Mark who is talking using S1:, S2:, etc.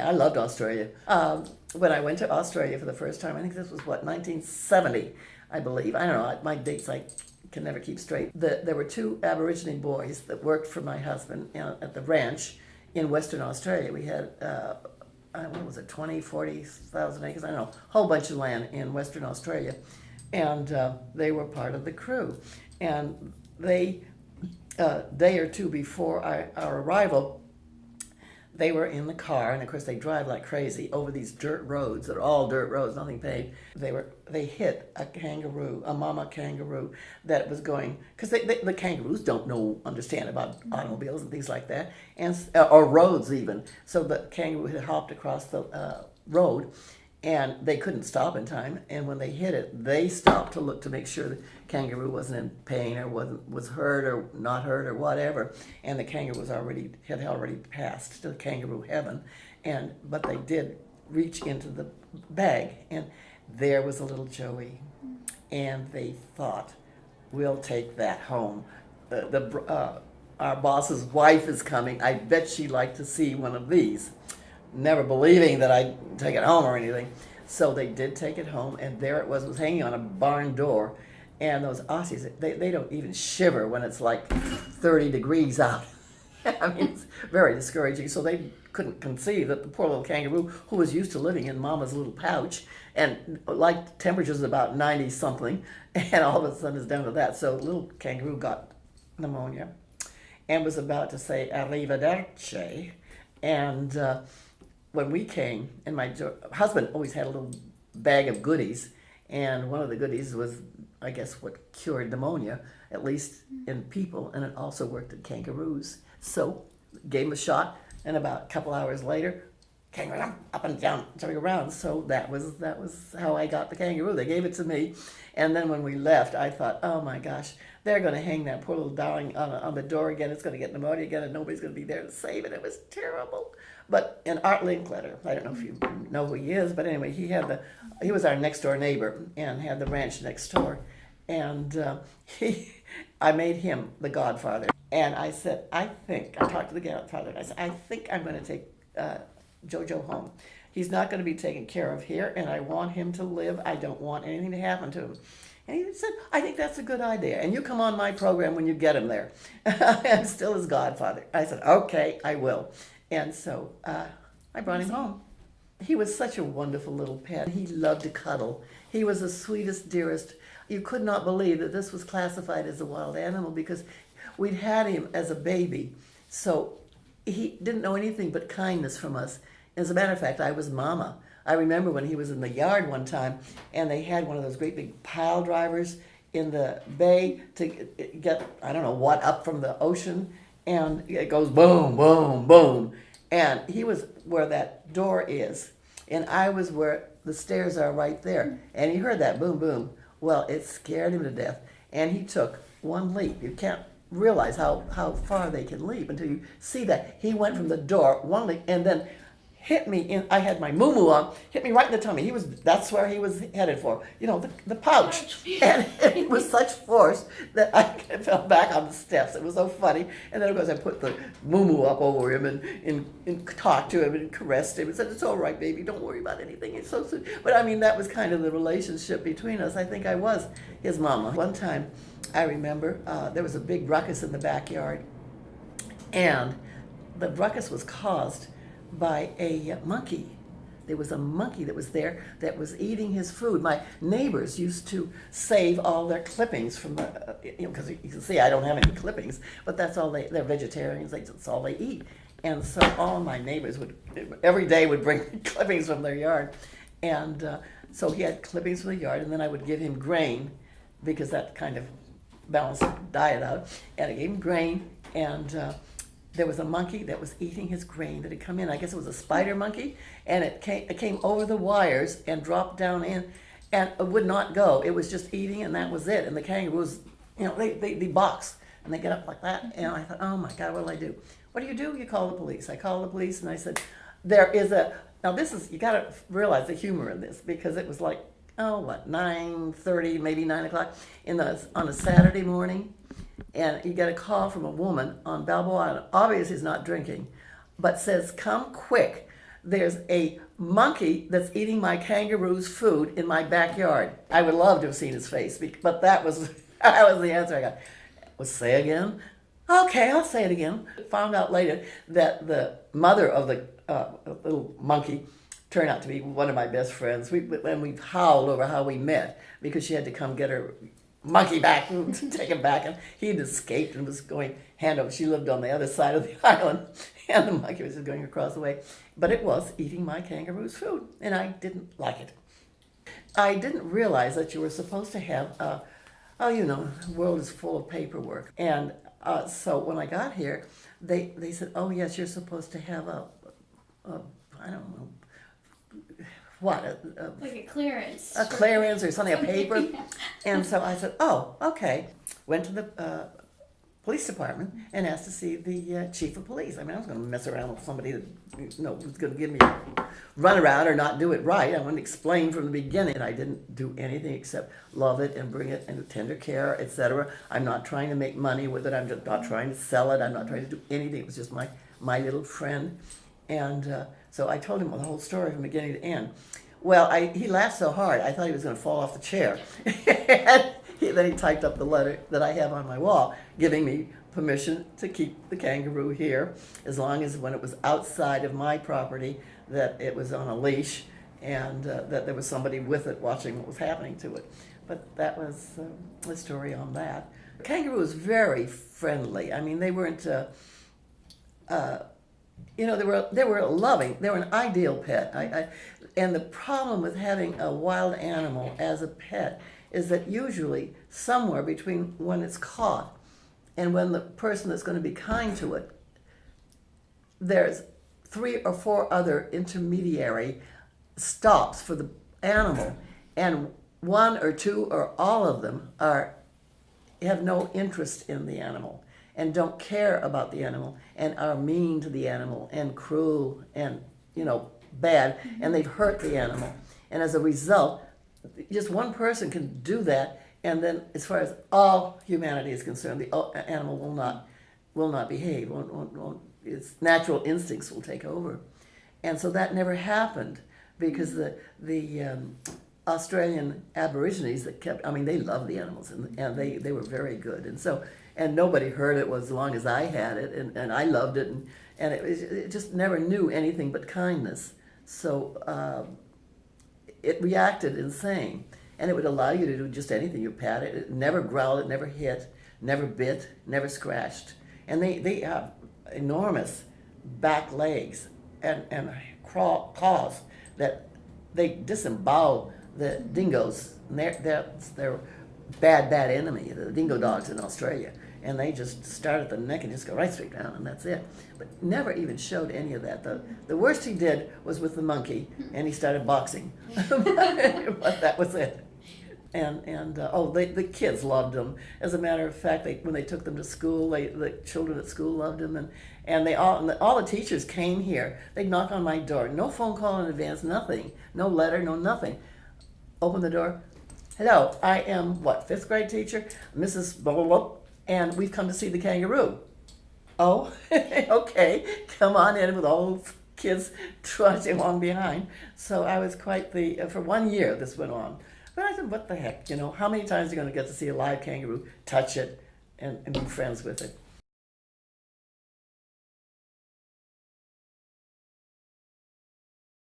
S1: I loved Australia. When I went to Australia for the first time, I think this was, 1970, I believe. I don't know, my dates I can never keep straight. There were two Aborigine boys that worked for my husband at the ranch in Western Australia. We had, what was it, 20, 40,000 acres, I don't know, a whole bunch of land in Western Australia. And they were part of the crew. And they, a day or two before our arrival, they were in the car, and of course they drive like crazy over these dirt roads that are all dirt roads, nothing paved. They hit a kangaroo, a mama kangaroo that was going, because the kangaroos don't understand about automobiles and things like that, and or roads even. So the kangaroo had hopped across the road, and they couldn't stop in time. And when they hit it, they stopped to look to make sure the kangaroo wasn't in pain or was hurt or not hurt or whatever. And the kangaroo had already passed to kangaroo heaven. But they did reach into the bag, and there was a little Joey. And they thought, we'll take that home. Our boss's wife is coming. I bet she'd like to see one of these. Never believing that I'd take it home or anything. So they did take it home, and there it was hanging on a barn door. And those Aussies, they don't even shiver when it's like 30 degrees out. I mean, it's very discouraging. So they couldn't conceive that the poor little kangaroo, who was used to living in mama's little pouch, and like temperatures about 90 something, and all of a sudden is down to that. So little kangaroo got pneumonia and was about to say arrivederci. And when we came, and my husband always had a little bag of goodies, and one of the goodies was, I guess, what cured pneumonia, at least in people, and it also worked in kangaroos. So gave him a shot, and about a couple hours later, kangaroo up and down, jumping around. So that was how I got the kangaroo. They gave it to me, and then when we left, I thought, oh my gosh, they're going to hang that poor little darling on the door again. It's going to get pneumonia again, and nobody's going to be there to save it. It was terrible. But in Art Linkletter, I don't know if you know who he is, but anyway, he was our next door neighbor and had the ranch next door, and I made him the godfather. And I said, I talked to the godfather, and I said, I think I'm going to take Jojo home. He's not going to be taken care of here, and I want him to live. I don't want anything to happen to him. And he said, I think that's a good idea. And you come on my program when you get him there. I'm still his godfather. I said, okay, I will. And so I brought him home. He was such a wonderful little pet. He loved to cuddle. He was the sweetest, dearest. You could not believe that this was classified as a wild animal because we'd had him as a baby. So he didn't know anything but kindness from us. As a matter of fact, I was mama. I remember when he was in the yard one time, and they had one of those great big pile drivers in the bay to get, I don't know what, up from the ocean, and it goes boom, boom, boom. And he was where that door is, and I was where the stairs are right there. And he heard that boom, boom. Well, it scared him to death, and he took one leap. You can't realize how far they can leap until you see that. He went from the door, one leap, and then hit me in, I had my moo-moo on, hit me right in the tummy. That's where he was headed for, the pouch. And it was such force that I fell back on the steps. It was so funny. And then of course I put the moo-moo up over him and talked to him and caressed him and said, it's all right, baby, don't worry about anything. It's so sweet. But I mean, that was kind of the relationship between us. I think I was his mama. One time, I remember, there was a big ruckus in the backyard. And the ruckus was caused by a monkey. There was a monkey that was there that was eating his food. My neighbors used to save all their clippings from the, because you can see I don't have any clippings, but that's all they're vegetarians, that's all they eat. And so all my neighbors every day would bring clippings from their yard. And so he had clippings from the yard, and then I would give him grain, because that kind of balanced the diet out. And I gave him grain, and there was a monkey that was eating his grain that had come in. I guess it was a spider monkey, and it came over the wires and dropped down in, and it would not go. It was just eating, and that was it. And the kangaroos, they box, and they get up like that. And I thought, oh my God, what'll I do? What do? You call the police. I called the police, and I said, now this is, you gotta realize the humor in this, because it was like, 9:30, maybe 9 o'clock on a Saturday morning. And you get a call from a woman on Balboa Island. Obviously, he's not drinking, but says, come quick. there's a monkey that's eating my kangaroo's food in my backyard. I would love to have seen his face, but that was that was the answer I got. Well, say again? Okay, I'll say it again. Found out later that the mother of the little monkey turned out to be one of my best friends. And we howled over how we met because she had to come get her monkey back and take him back. And he'd escaped and was going hand over. She lived on the other side of the island, and the monkey was just going across the way. But it was eating my kangaroo's food, and I didn't like it. I didn't realize that you were supposed to have, the world is full of paperwork. And so when I got here, they said, oh, yes, you're supposed to have I don't know, what?
S2: Like a clearance.
S1: A clearance or something, a paper.
S2: Yeah.
S1: And so I said, oh, okay. Went to the police department and asked to see the chief of police. I mean, I was going to mess around with somebody that was going to give me a runaround or not do it right. I wanted to explain from the beginning. And I didn't do anything except love it and bring it into tender care, etc. I'm not trying to make money with it. I'm just not trying to sell it. I'm not trying to do anything. It was just my little friend. And so I told him the whole story from beginning to end. Well, he laughed so hard, I thought he was going to fall off the chair. Then he typed up the letter that I have on my wall, giving me permission to keep the kangaroo here, as long as when it was outside of my property, that it was on a leash, and that there was somebody with it watching what was happening to it. But that was the story on that. The kangaroo was very friendly. I mean, they weren't... they were loving. They were an ideal pet. And the problem with having a wild animal as a pet is that usually somewhere between when it's caught and when the person that's going to be kind to it, there's 3 or 4 other intermediary stops for the animal, and 1 or 2 or all of them have no interest in the animal and don't care about the animal and are mean to the animal and cruel and, bad, and they've hurt the animal. And as a result, just one person can do that, and then as far as all humanity is concerned, the animal will not behave. Its natural instincts will take over. And so that never happened because the Australian Aborigines they loved the animals, and they were very good. And nobody heard it as long as I had it, and I loved it, and it just never knew anything but kindness. So it reacted in saying, and it would allow you to do just anything. You pat it, it never growled, it never hit, never bit, never scratched. And they have enormous back legs and claws that they disembowel the dingoes. And they're bad enemy, the dingo dogs in Australia. And they just start at the neck and just go right straight down, and that's it. But never even showed any of that. The worst he did was with the monkey, and he started boxing. But that was it. And the kids loved him. As a matter of fact, when they took them to school, the children at school loved him, and all the teachers came here. They'd knock on my door. No phone call in advance, nothing. No letter, no nothing. Open the door. Hello, I am, 5th grade teacher, Mrs. Blah, blah, blah, and we've come to see the kangaroo. Oh, okay, come on in, with all those kids trudging along behind. So I was quite for 1 year this went on. But I said, what the heck, how many times are you going to get to see a live kangaroo, touch it, and be friends with it?